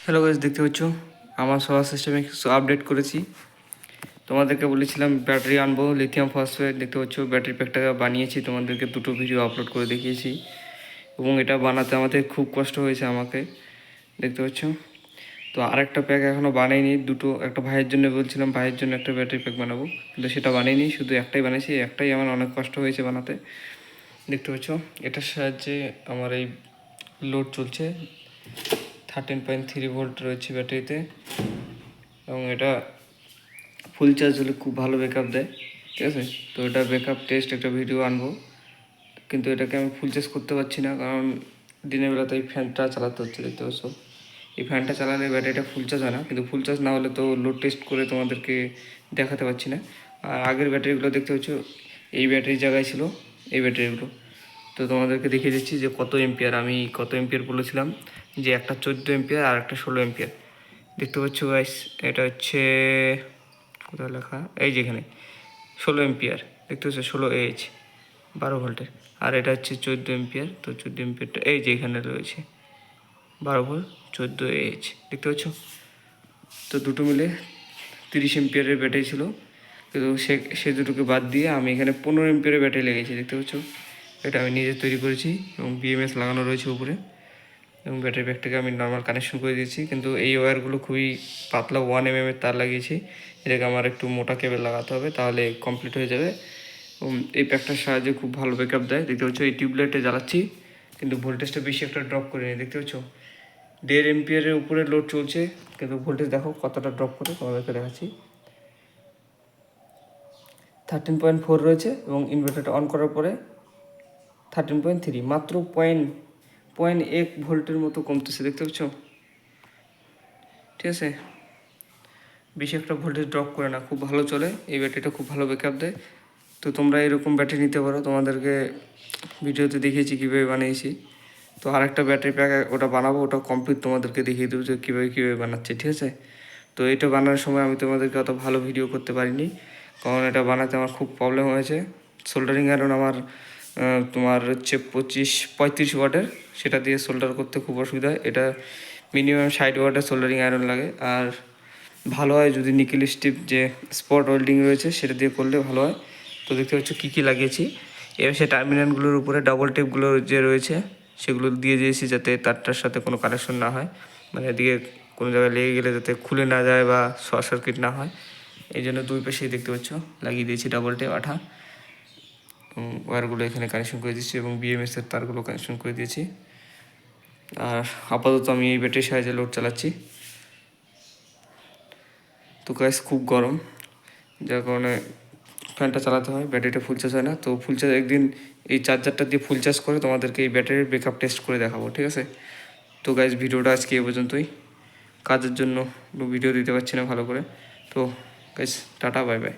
Hello guys, দেখতে পাচ্ছ আমার সোলার সিস্টেমে কিছু আপডেট করেছি। তোমাদেরকে বলেছিলাম ব্যাটারি আনবো, লিথিয়াম ফসফেট। দেখতে পাচ্ছ ব্যাটারি প্যাকটা বানিয়েছি, তোমাদেরকে দুটো ভিডিও আপলোড করে দেখিয়েছি এবং এটা বানাতে আমাদের খুব কষ্ট হয়েছে আমাকে, দেখতে পাচ্ছ। তো আরেকটা প্যাক এখনও বানাইনি, দুটো, একটা ভাইয়ের জন্য বলছিলাম, ভাইয়ের জন্য একটা ব্যাটারি প্যাক বানাবো, কিন্তু সেটা বানাইনি, শুধু একটাই বানিয়েছি। একটাই আমার অনেক কষ্ট হয়েছে বানাতে, দেখতে পাচ্ছ। এটার সাহায্যে আমার এই লোড চলছে, 13.3 ভোল্ট রয়েছে ব্যাটারিতে এবং এটা ফুল চার্জ হলে খুব ভালো ব্যাকআপ দেয়, ঠিক আছে। তো এটা ব্যাকআপ টেস্ট একটা ভিডিও আনবো, কিন্তু এটাকে আমি ফুল চার্জ করতে পারছি না, কারণ দিনের বেলাতে এই ফ্যানটা চালাতে হচ্ছে, দেখতে পাচ্ছ। এই ফ্যানটা চালালে ব্যাটারিটা ফুল চার্জ হয় না, কিন্তু ফুল চার্জ না হলে তো লোড টেস্ট করে তোমাদেরকে দেখাতে পারছি না। আর আগের ব্যাটারিগুলো দেখতে পাচ্ছ এই ব্যাটারির জায়গায় ছিল এই ব্যাটারিগুলো। তো তোমাদেরকে দেখিয়ে দিচ্ছি যে কত এম্পিয়ার, আমি কত এম্পিয়ার বলেছিলাম, যে একটা 14 এম্পিয়ার আর একটা 16 এম্পিয়ার। দেখতে পাচ্ছ গাইস, এটা হচ্ছে কোথায় লেখা, এই যেখানে 16 এম্পিয়ার, দেখতে পাচ্ছ 16 AH 12 ভোল্টের। আর এটা হচ্ছে 14 এম্পিয়ার, তো 14 এম্পিয়ারটা এই যে এখানে রয়েছে 12 ভোল্ট 14 AH, দেখতে পাচ্ছ। তো দুটো মিলে 30 এম্পিয়ারের ব্যাটারি ছিল, কিন্তু সে দুটোকে বাদ দিয়ে আমি এখানে 15 এম্পিয়ারের ব্যাটারি লেগেছি, দেখতে পাচ্ছ। এটা আমি নিজে তৈরি করেছি এবং BMS লাগানো রয়েছে উপরে, এবং ব্যাটারি ব্যাগটাকে আমি নর্মাল কানেকশন করে দিয়েছি। কিন্তু এই ওয়্যারগুলো খুবই পাতলা, 1 mm এর তার লাগিয়েছি। এটাকে আমার একটু মোটা কেবল লাগাতে হবে, তাহলে কমপ্লিট হয়ে যাবে। এবং এই প্যাকটার সাহায্যে খুব ভালো ব্যাকআপ দেয়, দেখতে পাচ্ছ। এই টিউবলাইটে জ্বালাচ্ছি কিন্তু ভোল্টেজটা বেশি একটা ড্রপ করিনি, দেখতে পাচ্ছ। 1.5 এম্পিয়ারের উপরে লোড চলছে, কিন্তু ভোল্টেজ দেখো কতটা ড্রপ করে, তোমাদেরকে দেখাচ্ছি। 13.4 রয়েছে এবং ইনভার্টারটা অন করার পরে 13.3, মাত্র 0.1 ভোল্টের মতো কমতেছে, দেখতে পাচ্ছ, ঠিক আছে। বেশি একটা ভোল্টেজ ড্রপ করে না, খুব ভালো চলে এই ব্যাটারিটা, খুব ভালো ব্যাকআপ দেয়। তো তোমরা এরকম ব্যাটারি নিতে পারো, তোমাদেরকে ভিডিওতে দেখিয়েছি কীভাবে বানিয়েছি। তো আরেকটা ব্যাটারি প্যাক ওটা বানাবো, ওটা কমপ্লিট তোমাদেরকে দেখিয়ে দেবো যে কীভাবে বানাচ্ছে, ঠিক আছে। তো এটা বানানোর সময় আমি তোমাদেরকে অত ভালো ভিডিও করতে পারিনি, কারণ এটা বানাতে আমার খুব প্রবলেম হয়েছে। সোল্ডারিং আয়রন আমার তোমার হচ্ছে 35 ওয়াটের, সেটা দিয়ে সোল্ডার করতে খুব অসুবিধা হয়। এটা মিনিমাম 60 ওয়াটের সোল্ডারিং আয়রন লাগে। আর ভালো হয় যদি নিকেল স্টিপ যে স্পট ওয়েল্ডিং রয়েছে সেটা দিয়ে করলে ভালো হয়। তো দেখতে পাচ্ছ কী কী লাগিয়েছি। এবার সে টার্মিনালগুলোর উপরে ডাবল টেপগুলো যে রয়েছে সেগুলো দিয়ে দিয়েছি, যাতে তারটার সাথে কোনো কানেকশন না হয়, মানে এদিকে কোনো জায়গায় লেগে গেলে যাতে খুলে না যায় বা শর্ট সার্কিট না হয়। এই জন্য দুই পাশেই দেখতে পাচ্ছ লাগিয়ে দিয়েছি ডাবল টেপ আঠা। ওয়্যারগুলো এখানে কানেকশন করে দিচ্ছি এবং BMS-এর তারগুলো কানেকশন করে দিয়েছি। আর আপাতত আমি এই ব্যাটারির সাহায্যে লোড চালাচ্ছি। তো গাইস খুব গরম, যার কারণে ফ্যানটা চালাতে হয়, ব্যাটারিটা ফুল চার্জ হয় না। তো ফুল চার্জ একদিন এই চার্জারটা দিয়ে ফুল চার্জ করে তোমাদেরকে এই ব্যাটারির ব্যাকআপ টেস্ট করে দেখাবো, ঠিক আছে। তো গাইস ভিডিওটা আজকে এ পর্যন্তই, কাজের জন্য ভিডিও দিতে পারছি না ভালো করে। তো গাইস টাটা, বাই বাই।